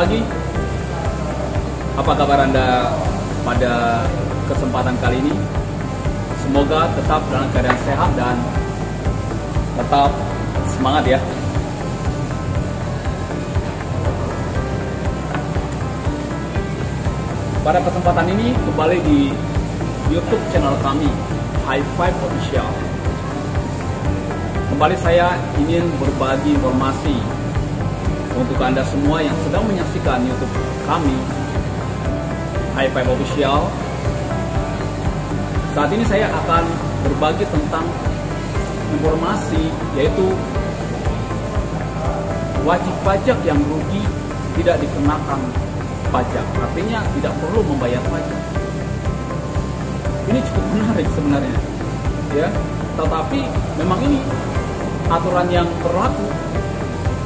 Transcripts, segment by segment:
pagi. Apa kabar Anda pada kesempatan kali ini? Semoga tetap dalam keadaan sehat dan tetap semangat ya. Pada kesempatan ini kembali di YouTube channel kami, High Five Official. Kembali saya ingin berbagi informasi untuk Anda semua yang sedang menyaksikan YouTube kami, High Five Official. Saat ini saya akan berbagi tentang informasi, yaitu wajib pajak yang rugi tidak dikenakan pajak, artinya tidak perlu membayar pajak. Ini cukup menarik sebenarnya, ya. Tetapi memang ini aturan yang berlaku.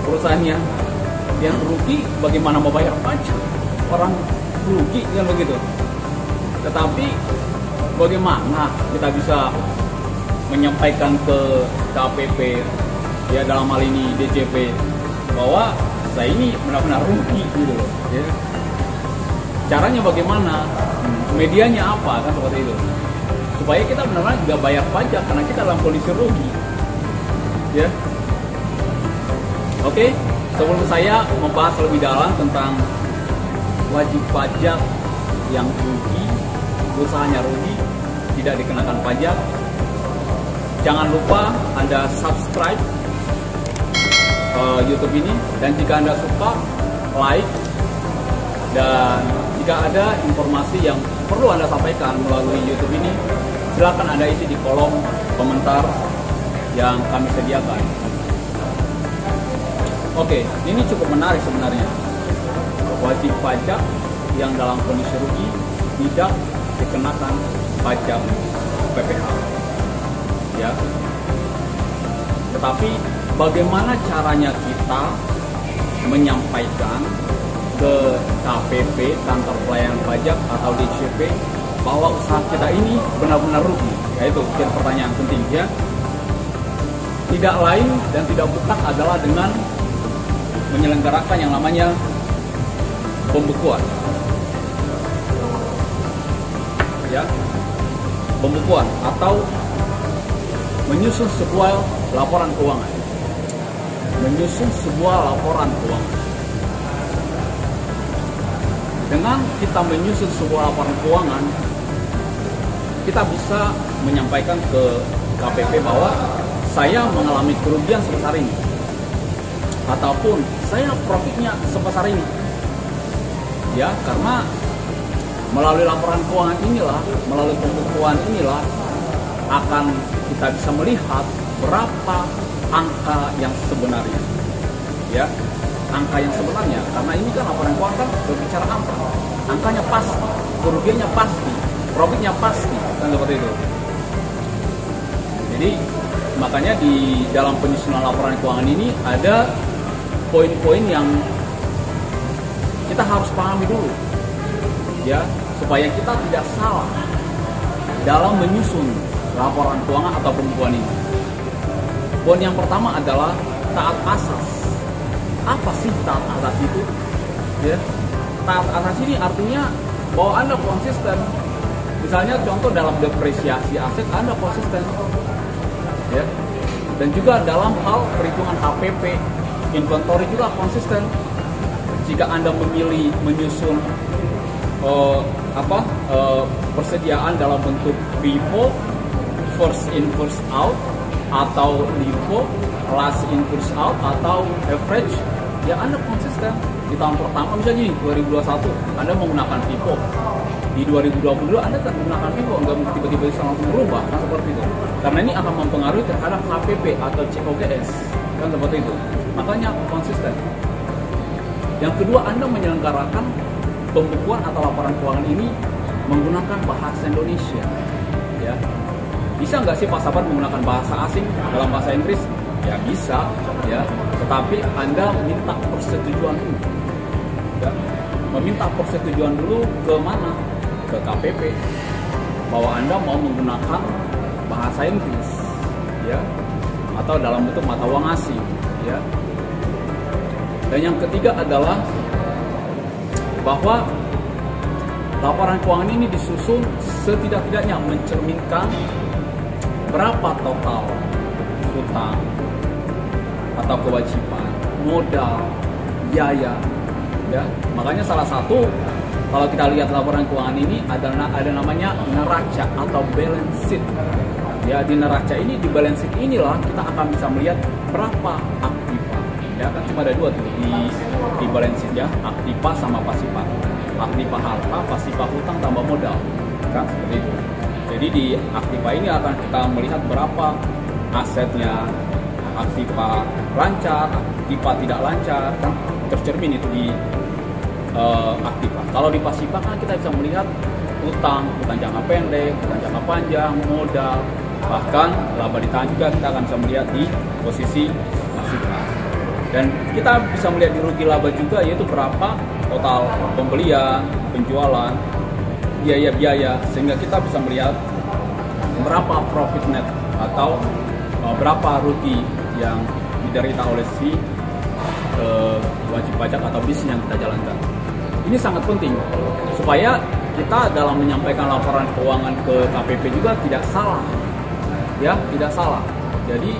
Perusahaannya yang rugi bagaimana mau bayar pajak? Orang rugi kan begitu. Tetapi bagaimana kita bisa menyampaikan ke KPP, ya dalam hal ini DJP, bahwa saya ini benar-benar rugi gitu loh, ya. Caranya bagaimana? Medianya apa, kan seperti itu. Supaya kita benar-benar juga bayar pajak karena kita dalam kondisi rugi. Ya. Oke, sebelum saya membahas lebih dalam tentang wajib pajak yang rugi, usahanya rugi, tidak dikenakan pajak, jangan lupa Anda subscribe YouTube ini, dan jika Anda suka, like, dan jika ada informasi yang perlu Anda sampaikan melalui YouTube ini, silakan Anda isi di kolom komentar yang kami sediakan. Oke, ini cukup menarik sebenarnya. Wajib pajak yang dalam kondisi rugi tidak dikenakan pajak PPh. Ya. Tetapi bagaimana caranya kita menyampaikan ke KPP, kantor pelayanan pajak atau DJP, bahwa usaha kita ini benar-benar rugi? Yaitu pertanyaan penting, ya. Tidak lain dan tidak bukan adalah dengan menyelenggarakan yang namanya pembukuan, ya, pembukuan atau menyusun sebuah laporan keuangan, Dengan kita menyusun sebuah laporan keuangan, kita bisa menyampaikan ke KPP bahwa saya mengalami kerugian sebesar ini, ataupun saya profitnya sebesar ini. Ya, karena melalui laporan keuangan inilah, melalui pembukuan inilah, akan kita bisa melihat berapa angka yang sebenarnya. Ya, angka yang sebenarnya, karena ini kan laporan keuangan kan berbicara angka, angkanya pasti, kerugiannya pasti, profitnya pasti, kan seperti itu. Jadi makanya di dalam penyusunan laporan keuangan ini ada poin-poin yang kita harus pahami dulu, ya, supaya kita tidak salah dalam menyusun laporan keuangan atau pembukuan ini. Poin yang pertama adalah taat asas. Apa sih taat asas itu? Ya, taat asas ini artinya bahwa Anda konsisten. Misalnya contoh dalam depresiasi aset Anda konsisten, ya. Dan juga dalam hal perhitungan HPP, inventory juga konsisten. Jika Anda memilih menyusun persediaan dalam bentuk FIFO, first in first out, atau LIFO, last in first out, atau average, ya Anda konsisten. Di tahun pertama misalnya 2021 Anda menggunakan FIFO, di 2022 Anda tidak menggunakan FIFO, nggak tiba-tiba bisa langsung berubah, kan seperti itu. Karena ini akan mempengaruhi terhadap HPP atau COGS, kan seperti itu. Makanya konsisten. Yang kedua, Anda menyelenggarakan pembukuan atau laporan keuangan ini menggunakan bahasa Indonesia, ya. Bisa nggak sih Pak Sabar menggunakan bahasa asing dalam bahasa Inggris? Ya bisa, ya. Tetapi Anda minta persetujuan dulu, ya. Meminta persetujuan dulu ke mana? Ke KPP, bahwa Anda mau menggunakan bahasa Inggris, ya, atau dalam bentuk mata uang asing, ya. Dan yang ketiga adalah bahwa laporan keuangan ini disusun setidak-tidaknya mencerminkan berapa total hutang atau kewajiban, modal, biaya, ya. Makanya salah satu kalau kita lihat laporan keuangan ini ada namanya neraca atau balance sheet. Ya, di neraca ini, di balance sheet inilah kita akan bisa melihat berapa aktiva. Ya kan cuma ada dua tuh di balance sheet ya, aktiva sama pasiva. Aktiva harta, pasiva hutang tambah modal, kan seperti itu. Jadi di aktiva ini akan kita melihat berapa asetnya, aktiva lancar, aktiva tidak lancar, kan tercermin itu di aktiva. Kalau di pasiva kan kita bisa melihat utang jangka pendek, utang jangka panjang, modal, bahkan laba ditahan juga kita akan bisa melihat di posisi pasiva. Dan kita bisa melihat di rugi laba juga, yaitu berapa total pembelian, penjualan, biaya-biaya, sehingga kita bisa melihat berapa profit net atau berapa rugi yang diderita oleh si wajib pajak atau bisnis yang kita jalankan. Ini sangat penting supaya kita dalam menyampaikan laporan keuangan ke KPP juga tidak salah, ya, tidak salah. Jadi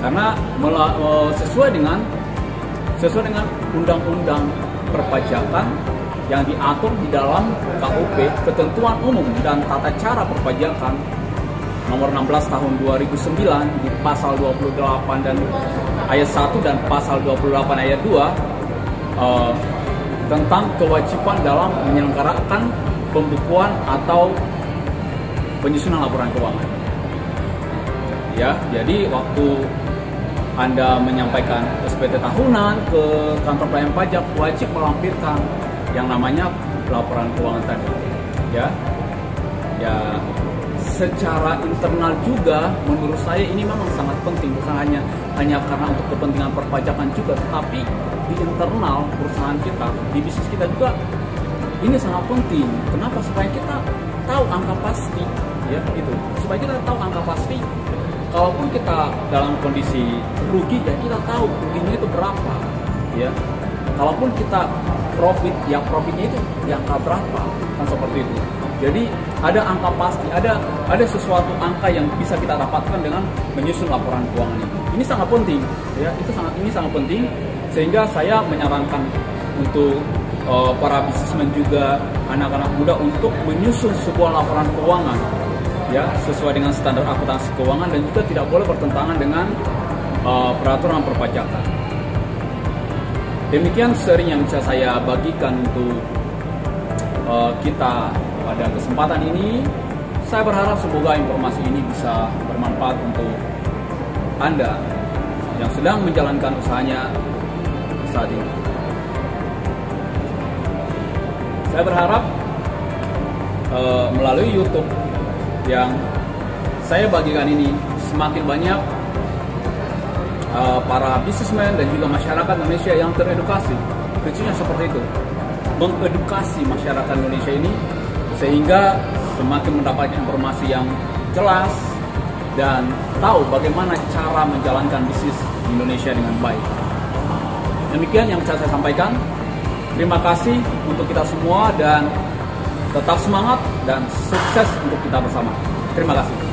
karena sesuai dengan undang-undang perpajakan yang diatur di dalam KUP, ketentuan umum dan tata cara perpajakan nomor 16 tahun 2009 di pasal 28 dan ayat 1 dan pasal 28 ayat 2 tentang kewajiban dalam menyelenggarakan pembukuan atau penyusunan laporan keuangan. Ya, jadi waktu Anda menyampaikan SPT tahunan ke kantor pelayanan pajak, wajib melampirkan yang namanya laporan keuangan tadi. Ya, secara internal juga menurut saya ini memang sangat penting, bukan hanya karena untuk kepentingan perpajakan juga, tapi di internal perusahaan kita, di bisnis kita juga ini sangat penting. Kenapa? Supaya kita tahu angka pasti, ya itu. Supaya kita tahu angka pasti. Kalaupun kita dalam kondisi rugi, ya kita tahu ruginya itu berapa, ya. Kalaupun kita profit, ya profitnya itu di angka berapa, kan seperti itu. Jadi ada angka pasti, ada sesuatu angka yang bisa kita dapatkan dengan menyusun laporan keuangan itu. Ini sangat penting, ya. Ini sangat penting, sehingga saya menyarankan untuk para bisnismen juga anak-anak muda untuk menyusun sebuah laporan keuangan, ya, sesuai dengan standar akuntansi keuangan dan juga tidak boleh bertentangan dengan peraturan perpajakan. Demikian sharing yang bisa saya bagikan untuk kita pada kesempatan ini. Saya berharap semoga informasi ini bisa bermanfaat untuk Anda yang sedang menjalankan usahanya saat ini. Saya berharap melalui YouTube yang saya bagikan ini semakin banyak para bisnismen dan juga masyarakat Indonesia yang teredukasi. Prinsipnya seperti itu, mengedukasi masyarakat Indonesia ini sehingga semakin mendapatkan informasi yang jelas dan tahu bagaimana cara menjalankan bisnis di Indonesia dengan baik. Demikian yang bisa saya sampaikan. Terima kasih untuk kita semua dan tetap semangat dan sukses untuk kita bersama. Terima kasih.